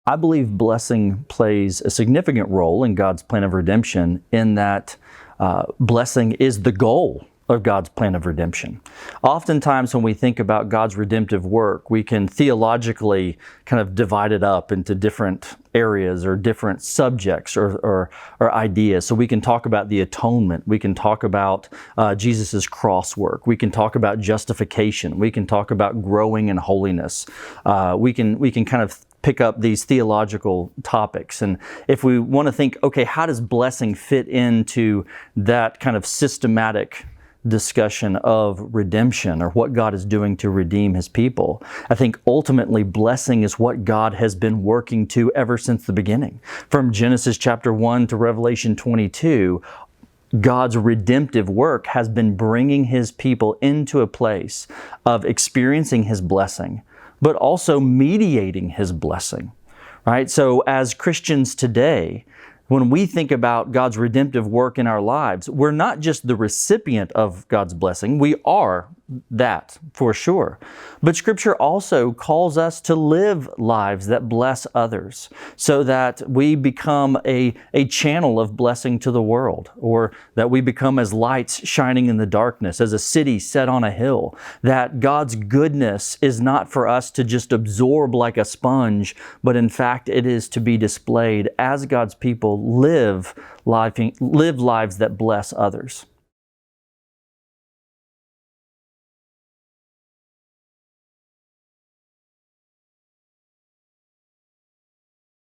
I believe blessing plays a significant role in God's plan of redemption in that blessing is the goal of God's plan of redemption. Oftentimes when we think about God's redemptive work, we can theologically kind of divide it up into different areas or different subjects or ideas. So we can talk about the atonement. We can talk about Jesus' cross work. We can talk about justification. We can talk about growing in holiness. We can kind of pick up these theological topics. And if we want to think, okay, how does blessing fit into that kind of systematic discussion of redemption or what God is doing to redeem His people? I think ultimately blessing is what God has been working to ever since the beginning. From Genesis chapter 1 to Revelation 22, God's redemptive work has been bringing His people into a place of experiencing His blessing, but also mediating His blessing, right? So as Christians today, when we think about God's redemptive work in our lives, we're not just the recipient of God's blessing. We are that for sure. But Scripture also calls us to live lives that bless others so that we become a channel of blessing to the world, or that we become as lights shining in the darkness, as a city set on a hill, that God's goodness is not for us to just absorb like a sponge, but in fact it is to be displayed as God's people live lives that bless others.